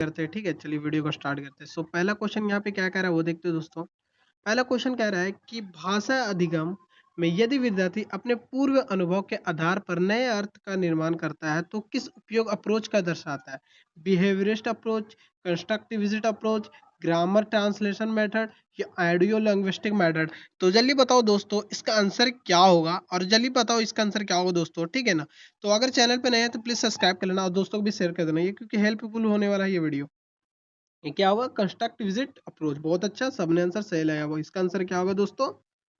करते हैं। ठीक है, चलिए वीडियो को स्टार्ट करते हैं। सो पहला क्वेश्चन यहाँ पे क्या कह रहा है वो देखते हैं दोस्तों। पहला क्वेश्चन कह रहा है कि भाषा अधिगम में यदि विद्यार्थी अपने पूर्व अनुभव के आधार पर नए अर्थ का निर्माण करता है तो किस उपयोग अप्रोच का दर्शाता है? Behaviourist approach, constructivist approach, grammar translation method या आइडियो लिंग्विस्टिक मेथड। तो जल्दी बताओ दोस्तों इसका आंसर क्या होगा, और जल्दी बताओ इसका आंसर क्या होगा दोस्तों। ठीक है ना, तो अगर चैनल पे नए हैं तो प्लीज सब्सक्राइब कर लेना और दोस्तों को भी शेयर कर देना, ये क्योंकि हेल्पफुल होने वाला है ये वीडियो। ये क्या होगा? Construct visit approach. बहुत अच्छा, सबने आंसर सही लगाया हुआ। इसका आंसर क्या होगा दोस्तों?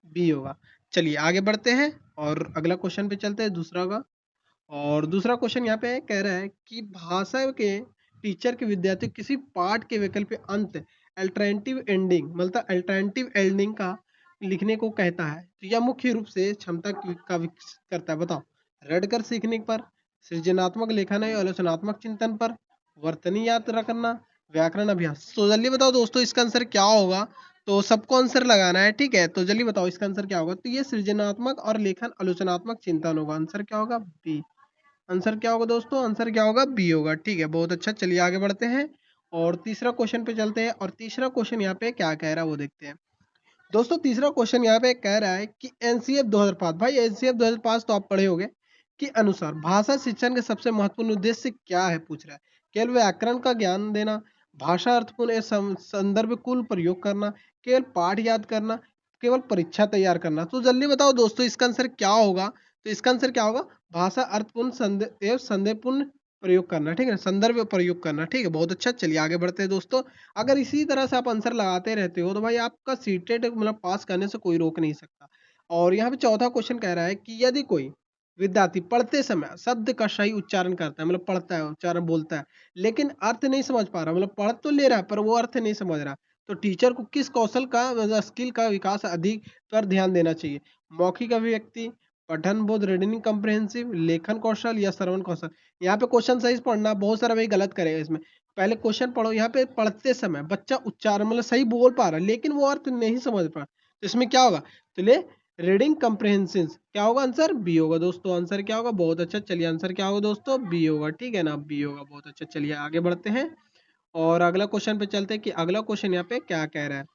बी होगा। चलिए आगे बढ़ते हैं और अगला क्वेश्चन पे चलते हैं, दूसरा का। और दूसरा क्वेश्चन यहाँ पे कह रहा है कि भाषा के टीचर के विद्यार्थी किसी पाठ के वैकल्पिक अंत अल्टरनेटिव एंडिंग मतलब अल्टरनेटिव एंडिंग का लिखने को कहता है, तो यह मुख्य रूप से क्षमता का विकसित करता है। बताओ, रटकर सीखने पर, सृजनात्मक लेखन या आलोचनात्मक चिंतन पर, वर्तनी याद रखना, व्याकरण अभ्यास। तो जल्दी बताओ दोस्तों इसका आंसर क्या होगा। तो सबको आंसर लगाना है, ठीक है। तो जल्दी बताओ इसका आंसर क्या होगा। तो ये सृजनात्मक और लेखन आलोचनात्मक चिंतन होगा। आंसर क्या होगा? बी। आंसर क्या होगा दोस्तों? आंसर क्या होगा? बी होगा। ठीक है, बहुत अच्छा। चलिए आगे बढ़ते हैं और तीसरा क्वेश्चन पे चलते हैं। और तीसरा क्वेश्चन यहाँ पे क्या कह रहा है वो देखते हैं दोस्तों। तीसरा क्वेश्चन यहाँ पे कह रहा है कि एनसीएफ 2005, भाई एनसीएफ 2005 तो आप पढ़े होंगे, के अनुसार भाषा शिक्षण के सबसे महत्वपूर्ण उद्देश्य क्या है पूछ रहा है। केवल व्याकरण का ज्ञान देना, भाषा अर्थपूर्ण संदर्भ कुल प्रयोग करना, केवल पाठ याद करना, केवल परीक्षा तैयार करना। तो जल्दी बताओ दोस्तों इसका आंसर क्या होगा। तो इसका आंसर क्या होगा? भाषा अर्थपूर्ण संदेहपूर्ण प्रयोग करना। ठीक है, संदर्भ प्रयोग करना। ठीक है, बहुत अच्छा। चलिए आगे बढ़ते हैं दोस्तों। अगर इसी तरह से आप आंसर लगाते रहते हो तो भाई आपका सीटेट मतलब पास करने से कोई रोक नहीं सकता। और यहाँ पे चौथा क्वेश्चन कह रहा है कि यदि कोई विद्यार्थी पढ़ते समय शब्द का सही उच्चारण करता है, मतलब पढ़ता है, उच्चारण बोलता है, लेकिन अर्थ नहीं समझ पा रहा, मतलब पढ़ तो ले रहा है पर वो अर्थ नहीं समझ रहा, तो टीचर को किस कौशल का मतलब स्किल का विकास अधिक पर ध्यान देना चाहिए? मौखिक अभिव्यक्ति, पठन बोध रीडिंग कम्प्रहेंसिव, लेखन कौशल या श्रवण कौशल। यहाँ पे क्वेश्चन सही से पढ़ना, बहुत सारा भाई गलत करेगा इसमें। पहले क्वेश्चन पढ़ो। यहाँ पे पढ़ते समय बच्चा उच्चारण मतलब सही बोल पा रहा है लेकिन वो अर्थ नहीं समझ पा रहा, तो इसमें क्या होगा? तो ले रीडिंग कम्प्रहेंशन। क्या होगा? आंसर बी होगा दोस्तों। आंसर क्या होगा? बहुत अच्छा। चलिए आंसर क्या होगा दोस्तों? बी होगा। ठीक है ना, बी होगा। बहुत अच्छा। चलिए आगे बढ़ते हैं और अगला क्वेश्चन पे चलते हैं कि अगला क्वेश्चन यहाँ पे क्या कह रहा है।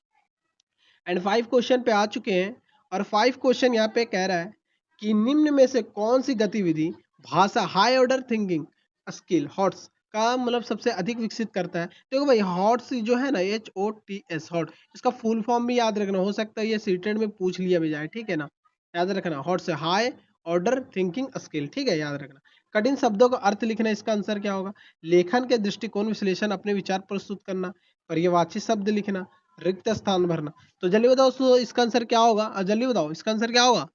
एंड 5 क्वेश्चन पे आ चुके हैं और 5 क्वेश्चन यहाँ पे कह रहा है कि निम्न में से कौन सी गतिविधि भाषा high order thinking skill hots का मतलब सबसे अधिक विकसित करता है। देखो भाई हॉट्स जो है ना, HOTS हॉट, इसका फुल फॉर्म भी याद रखना, हो सकता है ये सीटेड में पूछ लिया भी जाए। ठीक है ना, याद रखना, हॉट से हाई ऑर्डर थिंकिंग स्किल। ठीक है, याद रखना। कठिन शब्दों का अर्थ लिखना, इसका आंसर क्या होगा? लेखन के दृष्टिकोण विश्लेषण, अपने विचार प्रस्तुत करना, पर्यायवाची शब्द लिखना, रिक्त स्थान भरना। तो जल्दी बताओ इसका आंसर क्या होगा। जल्दी बताओ इसका आंसर क्या होगा।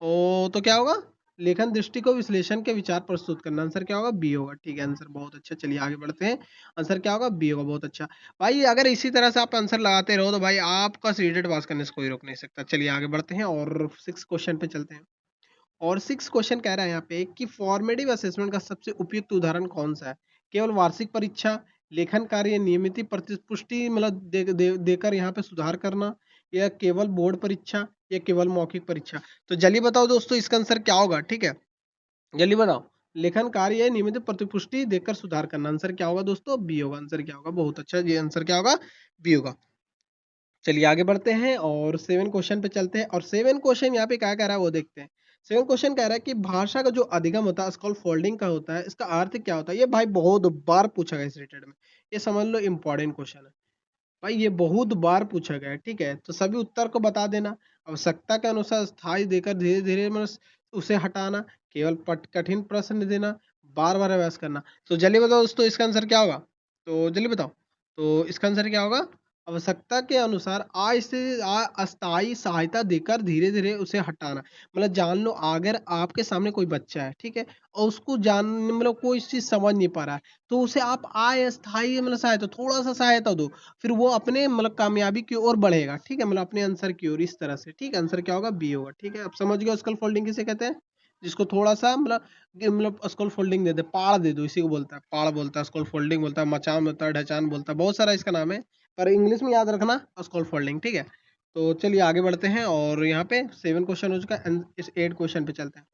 ओ तो क्या होगा? लेखन दृष्टि को विश्लेषण के विचार प्रस्तुत करना। आंसर क्या होगा? बी होगा। ठीक है, आंसर बहुत अच्छा। चलिए आगे बढ़ते हैं। आंसर क्या होगा? बी होगा। बहुत अच्छा भाई, अगर इसी तरह से आप आंसर लगाते रहो तो भाई आपका सीटेट पास करने से कोई रोक नहीं सकता। चलिए आगे बढ़ते हैं और 6 क्वेश्चन पे चलते हैं। और 6 क्वेश्चन कह रहा है यहाँ पे कि फॉर्मेटिव असेसमेंट का सबसे उपयुक्त उदाहरण कौन सा है? केवल वार्षिक परीक्षा, लेखन कार्य, नियमित प्रतिपुष्टि मतलब देकर यहाँ पे सुधार करना, या केवल बोर्ड परीक्षा, या केवल मौखिक परीक्षा। तो जल्दी बताओ दोस्तों इसका आंसर क्या होगा। ठीक है, जल्दी बताओ। लेखन कार्य या नियमित प्रतिपुष्टि देकर सुधार करना। आंसर क्या होगा दोस्तों? बी होगा। आंसर क्या होगा? बहुत अच्छा, ये आंसर क्या होगा? बी होगा। चलिए आगे बढ़ते हैं और 7 क्वेश्चन पे चलते हैं। और 7 क्वेश्चन यहाँ पे क्या कह रहा है वो देखते हैं। 7 क्वेश्चन कह रहा है कि भाषा का जो अधिगम होता है स्कॉल फोल्डिंग का होता है, इसका अर्थ क्या होता है? ये भाई बहुत बार पूछा गया इस रिलेटेड में, ये समझ लो इंपॉर्टेंट क्वेश्चन है भाई, ये बहुत बार पूछा गया है। ठीक है, तो सभी उत्तर को बता देना। आवश्यकता के अनुसार स्थायी देकर धीरे धीरे मतलब उसे हटाना, केवल कठिन प्रश्न देना, बार बार अभ्यास करना। तो जल्दी बताओ दोस्तों इसका आंसर क्या होगा। तो जल्दी बताओ। तो इसका आंसर क्या होगा? आवश्यकता के अनुसार अस्थायी सहायता देकर धीरे धीरे उसे हटाना। मतलब जान लो अगर आपके सामने कोई बच्चा है, ठीक है, और उसको जान मतलब कोई चीज समझ नहीं पा रहा है, तो उसे आप अस्थायी मतलब सहायता, थोड़ा सा सहायता दो, फिर वो अपने मतलब कामयाबी की ओर बढ़ेगा। ठीक है, मतलब अपने आंसर की ओर, इस तरह से। ठीक है, आंसर क्या होगा? बी होगा। ठीक है, अब समझ गए स्कल फोल्डिंग किसे कहते हैं? जिसको थोड़ा सा मतलब स्कल फोल्डिंग दे दे, पाड़ दे दो, इसी को बोलता है, पाड़ बोलता है, स्कल फोल्डिंग बोलता है, मचान बोलता है, ढचान बोलता है, बहुत सारा इसका नाम है, पर इंग्लिश में याद रखना स्कल फोल्डिंग। ठीक है, तो चलिए आगे बढ़ते हैं और यहाँ पे 7 क्वेश्चन हो चुका है, इस 8 क्वेश्चन पे चलते हैं।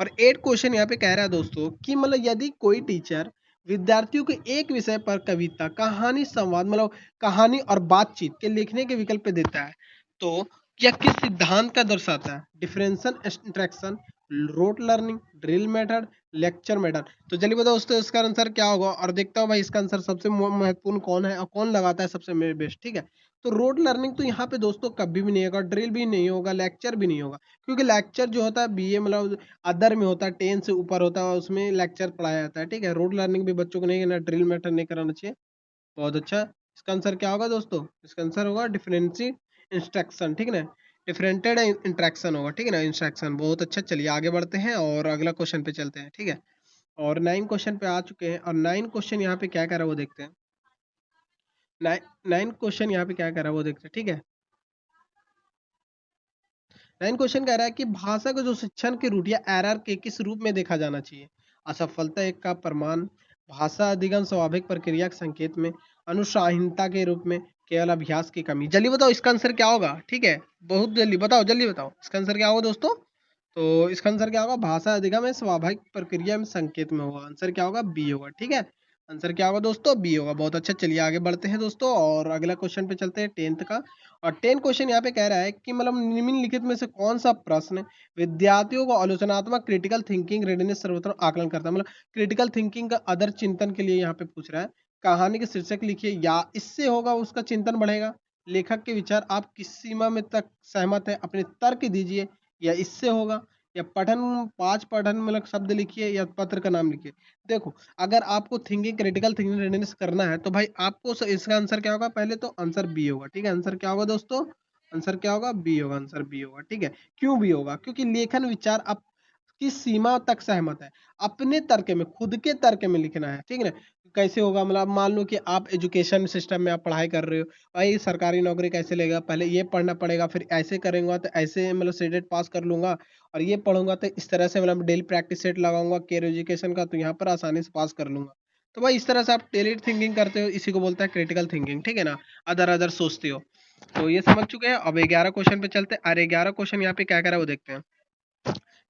और 8 क्वेश्चन यहाँ पे कह रहा है दोस्तों कि मतलब यदि कोई टीचर विद्यार्थियों को एक विषय पर कविता, कहानी, संवाद मतलब कहानी और बातचीत के लिखने के विकल्प देता है। तो यह किस सिद्धांत का दर्शाता है? Differential instruction, rote learning, drill method, lecture method. तो चलिए बताओ दोस्तों इसका आंसर क्या होगा, और देखता हूँ भाई इसका आंसर सबसे महत्वपूर्ण कौन है और कौन लगाता है सबसे बेस्ट। ठीक है, तो रोड लर्निंग तो यहाँ पे दोस्तों कभी भी नहीं होगा, ड्रिल भी नहीं होगा, लेक्चर भी नहीं होगा, क्योंकि लेक्चर जो होता है बीए मतलब अदर में होता है, 10 से ऊपर होता है, उसमें लेक्चर पढ़ाया जाता है। ठीक है, रोड लर्निंग भी बच्चों को नहीं करना, ड्रिल मेथड नहीं कराना चाहिए। बहुत अच्छा, इसका आंसर क्या होगा दोस्तों? इसका आंसर होगा डिफरेंसी इंस्ट्रक्शन। ठीक है ना, डिफरेंटेड इंट्रैक्शन होगा। ठीक है ना, इंस्ट्रक्शन। बहुत अच्छा, चलिए आगे बढ़ते हैं और अगला क्वेश्चन पे चलते हैं। ठीक है, और 9 क्वेश्चन पे आ चुके हैं, और 9 क्वेश्चन यहाँ पे क्या कह रहा है वो देखते हैं। 9 क्वेश्चन यहाँ पे क्या कह रहा है वो देखते हैं। ठीक है, 9 क्वेश्चन कह रहा है कि भाषा को जो शिक्षण की रूट या एरर के किस रूप में देखा जाना चाहिए? असफलता एक का प्रमाण, भाषा अधिगम स्वाभाविक प्रक्रिया के संकेत में, अनुशाहीनता के रूप में, केवल अभ्यास की कमी। जल्दी बताओ इसका आंसर क्या होगा? ठीक है, बहुत जल्दी बताओ, जल्दी बताओ इसका आंसर क्या होगा दोस्तों। तो इसका आंसर क्या होगा? भाषा अधिगम में स्वाभाविक प्रक्रिया में संकेत में होगा। आंसर क्या होगा? बी होगा। ठीक है, आंसर क्या होगा दोस्तों? बी होगा। बहुत अच्छा, चलिए आगे बढ़ते हैं दोस्तों और अगला क्वेश्चन पे चलते हैं, 10th का। और 10 क्वेश्चन यहाँ पे कह रहा है कि मतलब निम्नलिखित में से कौन सा प्रश्न विद्यार्थियों को आलोचनात्मक क्रिटिकल थिंकिंग रेडीनेस सर्वोत्तम आकलन करता है, मतलब क्रिटिकल थिंकिंग का अदर चिंतन के लिए यहाँ पे पूछ रहा है। कहानी के शीर्षक लिखिए, या इससे होगा उसका चिंतन बढ़ेगा। लेखक के विचार आप किस सीमा में तक सहमत है, अपने तर्क दीजिए, या इससे होगा। या पठन, 5 पठन मतलब शब्द लिखिए, या पत्र का नाम लिखिए। देखो, अगर आपको थिंकिंग क्रिटिकल थिंकिंग रेडीनेस करना है तो भाई आपको इसका आंसर क्या होगा? पहले तो आंसर बी होगा। ठीक है, आंसर क्या होगा दोस्तों? आंसर क्या होगा? बी होगा, आंसर बी होगा। ठीक है, क्यों बी होगा? क्योंकि लेखन विचार आप किस सीमा तक सहमत है, अपने तर्क में, खुद के तर्क में लिखना है। ठीक है ना, कैसे होगा? मतलब मान लो कि आप एजुकेशन सिस्टम में आप पढ़ाई कर रहे हो, भाई सरकारी नौकरी कैसे लेगा, पहले ये पढ़ना पड़ेगा, फिर ऐसे करेंगे तो ऐसे मतलब सीटेट पास कर लूंगा, और ये पढ़ूंगा तो इस तरह से मतलब डेली प्रैक्टिस सेट लगाऊंगा केयर एजुकेशन का, तो यहाँ पर आसानी से पास कर लूंगा। तो भाई इस तरह से आप डेली थिंकिंग करते हो, इसी को बोलता है क्रिटिकल थिंकिंग। ठीक है ना, अदर अदर सोचते हो। तो ये समझ चुके हैं, अब 11 क्वेश्चन पे चलते हैं। अरे 11 क्वेश्चन यहाँ पे क्या कह रहा है वो देखते हैं।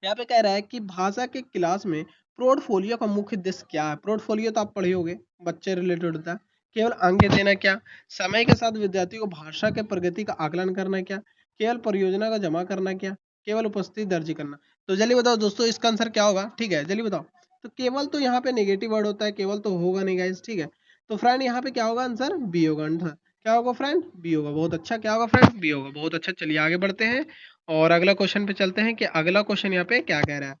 यहाँ पे कह रहा है कि भाषा के क्लास में पोर्टफोलियो का मुख्य उद्देश्य क्या है? पोर्टफोलियो तो आप पढ़े होंगे, बच्चे रिलेटेड होता है। केवल अंक देना क्या? समय के साथ विद्यार्थी को भाषा के प्रगति का आकलन करना क्या? केवल परियोजना का जमा करना क्या? केवल उपस्थिति दर्ज करना। तो जल्दी बताओ दोस्तों इसका आंसर क्या होगा? ठीक है, जल्दी बताओ। तो केवल तो यहाँ पे नेगेटिव वर्ड होता है, केवल तो होगा नहीं गाइस। ठीक है, तो फ्रेंड यहाँ पे क्या होगा? आंसर बी होगा। आंसर क्या होगा फ्रेंड? बी होगा। बहुत अच्छा, क्या होगा फ्रेंड? बी होगा। बहुत अच्छा, चलिए आगे बढ़ते हैं और अगला क्वेश्चन पे चलते हैं कि अगला क्वेश्चन यहाँ पे क्या कह रहा है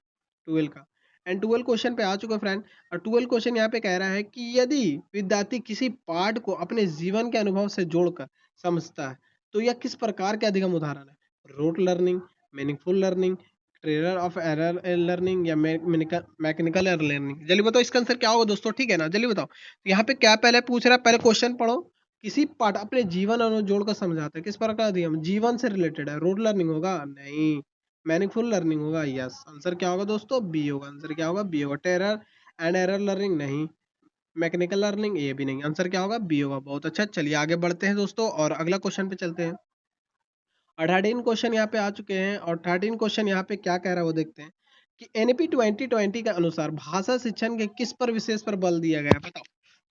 12 का। एंड 12 क्वेश्चन पे आ चुका है फ्रेंड। और 12 क्वेश्चन यहाँ पे कह रहा है कि यदि विद्यार्थी किसी पाठ को अपने जीवन के अनुभव से जोड़कर समझता है तो यह किस प्रकार के अधिगम उदाहरण है? Rote learning, meaningful learning, trailer of error learning, या मैकेनिकल लर्निंग। जल्दी बताओ इसका आंसर क्या होगा दोस्तों। ठीक है ना, जल्दी बताओ। तो यहाँ पे क्या पहले पूछ रहा है, पहले क्वेश्चन पढ़ो। किसी पाठ अपने जीवन और जोड़ कर समझाता है, किस प्रकार का अधिगम? जीवन से रिलेटेड है। रोड लर्निंग होगा? नहीं। मीनिंगफुल लर्निंग होगा? यस। आंसर क्या होगा दोस्तों? बी होगा। आंसर क्या होगा? बी होगा। Trial and error learning? नहीं। Mechanical learning? ये भी नहीं। आंसर क्या होगा? बी होगा। बहुत अच्छा, चलिए आगे बढ़ते हैं दोस्तों और अगला क्वेश्चन पे चलते हैं। और 13 क्वेश्चन यहाँ पे आ चुके हैं, और 13 क्वेश्चन यहाँ पे क्या कह रहा है वो देखते हैं कि एनईपी 2020 के अनुसार भाषा शिक्षण के किस पर विशेष पर बल दिया गया है? बताओ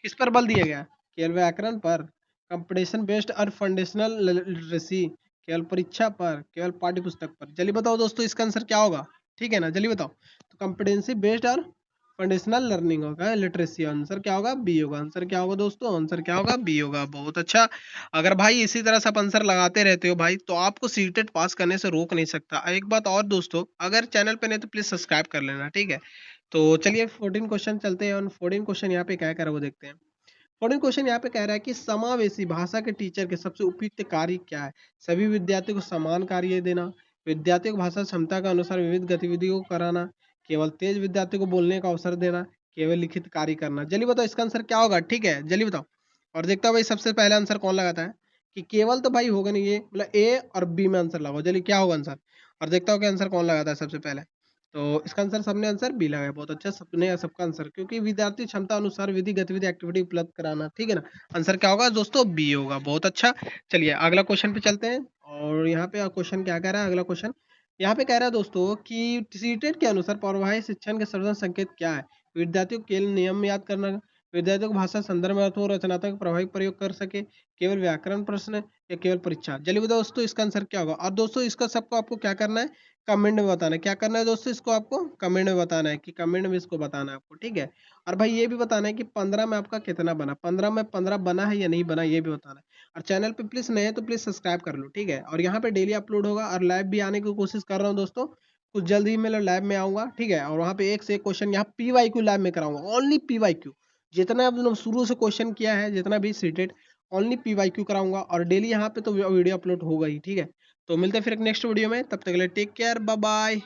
किस पर बल दिया गया है? केवल व्याकरण पर, कंपटीशन बेस्ड और फाउंडेशनल लिटरेसी, केवल परीक्षा पर, केवल पाठ्य पुस्तक पर। जल्दी बताओ दोस्तों इसका आंसर क्या होगा? ठीक है ना, जल्दी बताओ। तो कॉम्पिटेंसी बेस्ड और फाउंडेशनल लर्निंग होगा, लिटरेसी। आंसर क्या होगा? बी होगा। आंसर क्या होगा दोस्तों? आंसर क्या होगा? बी होगा। बहुत अच्छा, अगर भाई इसी तरह से आप आंसर लगाते रहते हो भाई तो आपको सीटेट पास करने से रोक नहीं सकता। एक बात और दोस्तों, अगर चैनल पे नहीं तो प्लीज सब्सक्राइब कर लेना। ठीक है, तो चलिए 14 क्वेश्चन चलते हैं, और 14 क्वेश्चन यहाँ पे क्या कह रहा है वो देखते हैं। 14 क्वेश्चन यहाँ पे कह रहा है कि समावेशी भाषा के टीचर के सबसे उपयुक्त कार्य क्या है? सभी विद्यार्थियों को समान कार्य देना, विद्यार्थियों को भाषा क्षमता के अनुसार विविध गतिविधियों को कराना, केवल तेज विद्यार्थियों को बोलने का अवसर देना, केवल लिखित कार्य करना। जल्दी बताओ इसका आंसर क्या होगा? ठीक है, जल्दी बताओ। और देखता हूँ भाई सबसे पहला आंसर कौन लगाता है। कि केवल तो भाई होगा नहीं, ये मतलब ए और बी में आंसर लगाओ। जल्दी क्या होगा आंसर, और देखता हूँ कि आंसर कौन लगाता है सबसे पहले। तो इसका आंसर सबने आंसर बी लगाया। बहुत अच्छा, सबने सबका आंसर, क्योंकि विद्यार्थी क्षमता अनुसार विधि गतिविधि एक्टिविटी उपलब्ध कराना। ठीक है ना, आंसर क्या होगा दोस्तों? बी होगा। बहुत अच्छा, चलिए अगला क्वेश्चन पे चलते हैं। और यहाँ पे क्वेश्चन क्या कह रहा है? अगला क्वेश्चन यहाँ पे कह रहा है दोस्तों कि सीटेट के अनुसार प्रवाही शिक्षण के सर्वोत्तम संकेत क्या है? विद्यार्थियों को केवल नियम याद करना, विद्यार्थियों को भाषा संदर्भ में अर्थों और रचनात्मक प्रभावी प्रयोग कर सके, केवल व्याकरण प्रश्न या केवल परीक्षा। चलिए बताओ दोस्तों इसका आंसर क्या होगा। और दोस्तों इसका सबको आपको क्या करना है, कमेंट में बताना है। क्या करना है दोस्तों, इसको आपको कमेंट में बताना है कि कमेंट में इसको बताना है आपको, ठीक है। और भाई ये भी बताना है कि 15 में आपका कितना बना, 15 में 15 बना है या नहीं बना, ये भी बताना है। और चैनल पे प्लीज नए हैं तो प्लीज सब्सक्राइब कर लो, ठीक है। और यहाँ पे डेली अपलोड होगा और लाइव भी आने की कोशिश कर रहा हूँ दोस्तों। कुछ जल्द ही मैं लाइव में आऊंगा, ठीक है। और वहाँ पे एक से एक क्वेश्चन यहाँ PYQ लाइव में कराऊंगा, ओनली PYQ। जितना अब शुरू से क्वेश्चन किया है, जितना भी सीटेड, ओनली PYQ कराऊंगा। और डेली यहाँ पे तो वीडियो अपलोड होगा ही, ठीक है। तो मिलते हैं फिर एक नेक्स्ट वीडियो में, तब तक के लिए टेक केयर, बाय बाय।